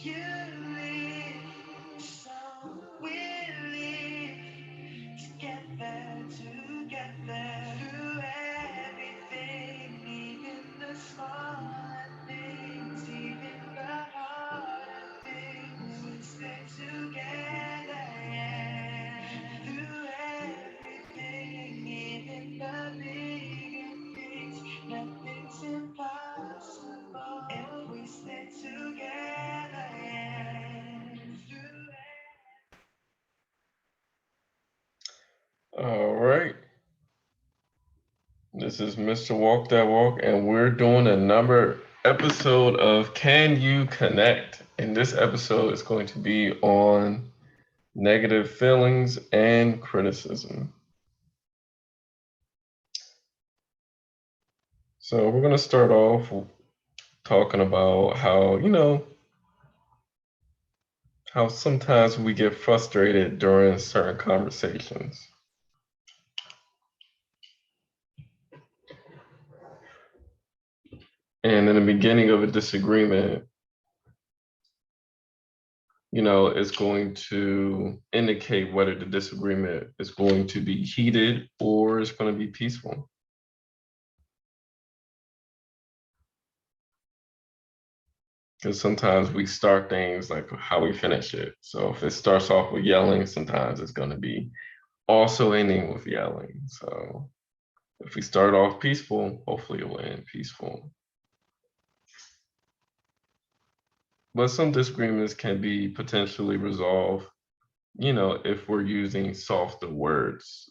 You live, so we live together through everything, even the smaller things, even the harder things. We stay together, yeah. Through everything, even the bigger things, nothing's impossible if we stay together, yeah. Through All right. This is Mr. Walk That Walk, and we're doing another episode of Can You Connect? And this episode is going to be on negative feelings and criticism. So we're going to start off talking about how sometimes we get frustrated during certain conversations. And in the beginning of a disagreement, it's going to indicate whether the disagreement is going to be heated or it's going to be peaceful. Because sometimes we start things like how we finish it. So if it starts off with yelling, sometimes it's going to be also ending with yelling. So if we start off peaceful, hopefully it will end peaceful. But some disagreements can be potentially resolved, if we're using softer words,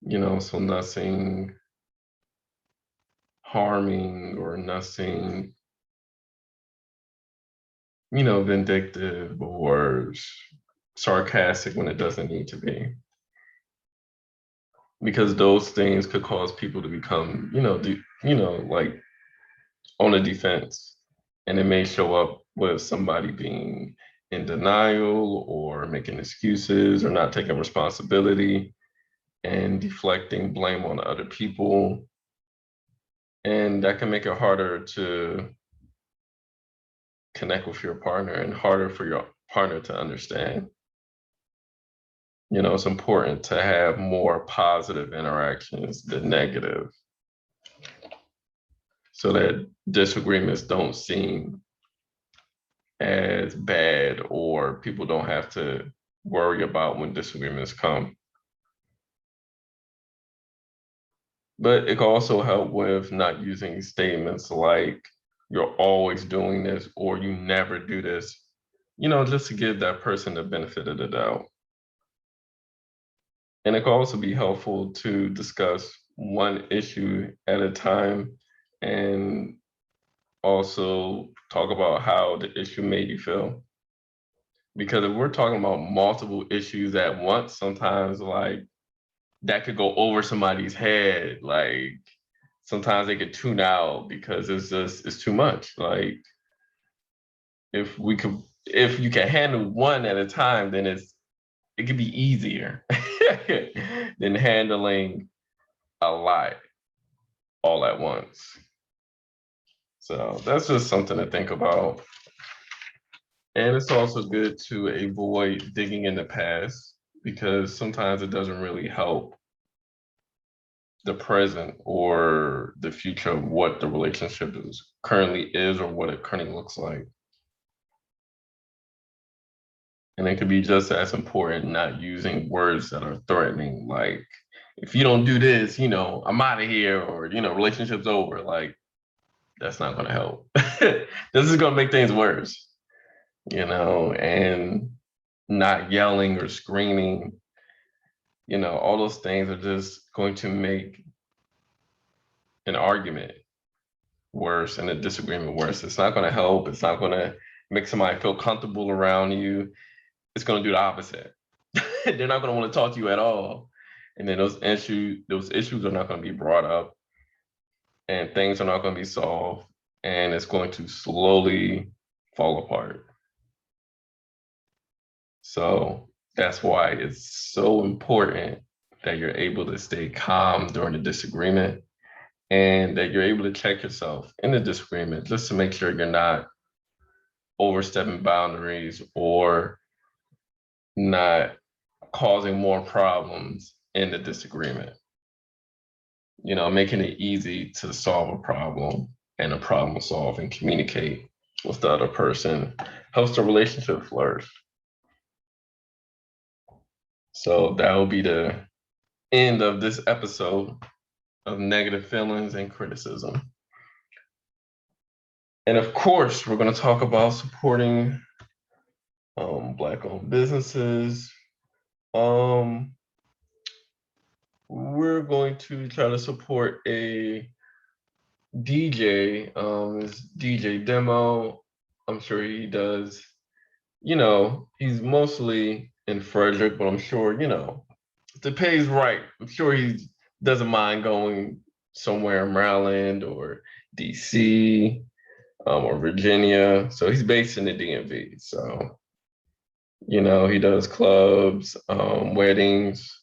so nothing harming or nothing, vindictive or sarcastic when it doesn't need to be. Because those things could cause people to become, like on the defense. And it may show up with somebody being in denial or making excuses or not taking responsibility and deflecting blame on other people. And that can make it harder to connect with your partner and harder for your partner to understand. It's important to have more positive interactions than negative so that disagreements don't seem as bad or people don't have to worry about when disagreements come. But it can also help with not using statements like you're always doing this or you never do this, just to give that person the benefit of the doubt. And it can also be helpful to discuss one issue at a time and also talk about how the issue made you feel. Because if we're talking about multiple issues at once, sometimes like that could go over somebody's head. Like sometimes they could tune out because it's too much. Like if you can handle one at a time, then it could be easier than handling a lot all at once. So that's just something to think about. And it's also good to avoid digging in the past because sometimes it doesn't really help the present or the future of what the relationship is or what it currently looks like. And it could be just as important not using words that are threatening, like if you don't do this, I'm out of here, or relationship's over. Like that's not gonna help. This is gonna make things worse, and not yelling or screaming, all those things are just going to make an argument worse and a disagreement worse. It's not going to help. It's not going to make somebody feel comfortable around you. It's going to do the opposite. They're not going to want to talk to you at all. And then those issues are not going to be brought up and things are not going to be solved and it's going to slowly fall apart. So that's why it's so important that you're able to stay calm during the disagreement and that you're able to check yourself in the disagreement just to make sure you're not overstepping boundaries or not causing more problems in the disagreement. Making it easy to solve a problem and a problem solve and communicate with the other person helps the relationship flourish. So that will be the end of this episode of Negative Feelings and Criticism. And of course, we're going to talk about supporting Black-owned businesses. We're going to try to support a DJ, is DJ Demo. I'm sure he does, he's mostly in Frederick, but I'm sure, if the pay's right, I'm sure he doesn't mind going somewhere in Maryland or DC or Virginia. So he's based in the DMV. So, he does clubs, weddings,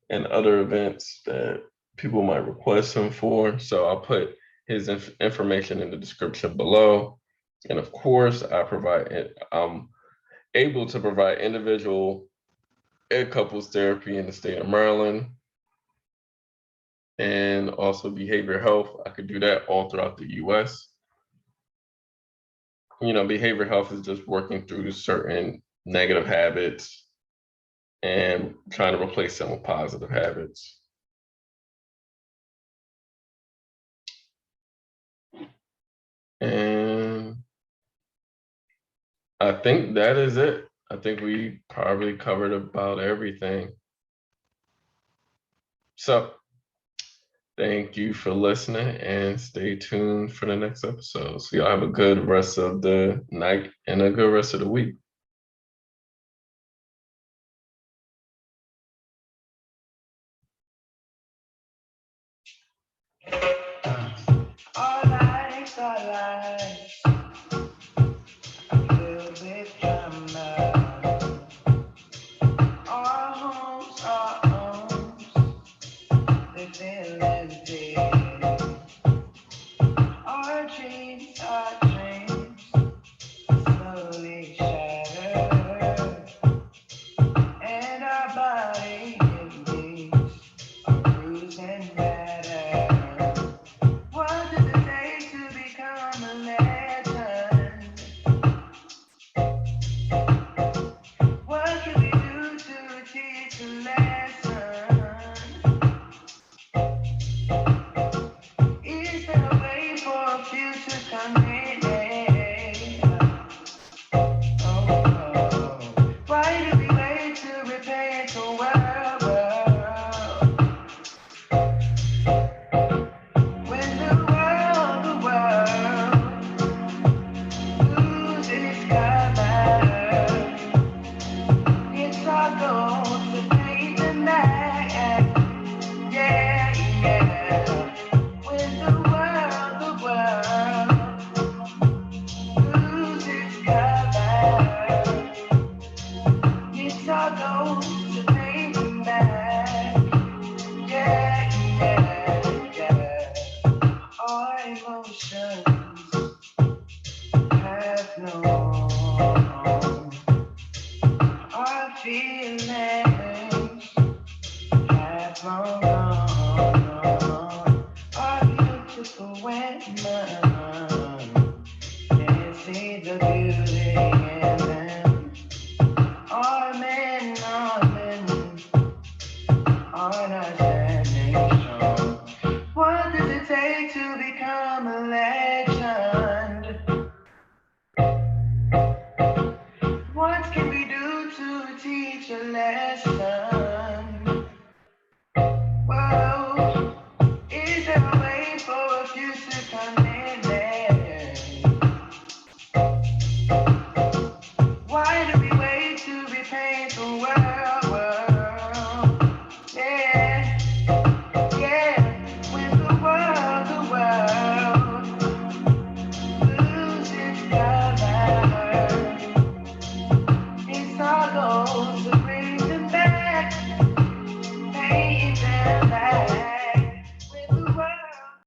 and other events that people might request him for. So I'll put his information in the description below. And of course, I'm able to provide individual and couples therapy in the state of Maryland, and also behavioral health. I could do that all throughout the US. Behavioral health is just working through certain negative habits and trying to replace them with positive habits. And I think that is it. I think we probably covered about everything. So thank you for listening and stay tuned for the next episode. So y'all have a good rest of the night and a good rest of the week. Our lives are lives filled with drama. Our homes are homes, they feel empty. Our dreams are dreams, slowly shattered. And our body beats are bruising battered. What does it take to become a legend? What can we do to teach a lesson? Is there a way for a future coming? Oh, why do we wait to repaint the world? When the world loses its color, it's our goal to paint the night. Yeah, yeah. When the world loses its color, it's our goal to paint the night. Yeah, yeah, yeah. Our emotions have no home. Our feelings have no home. Our beautiful women can't see the beauty in them. Our men are not standing strong. What does it take to become a legend? What can we do to teach a lesson?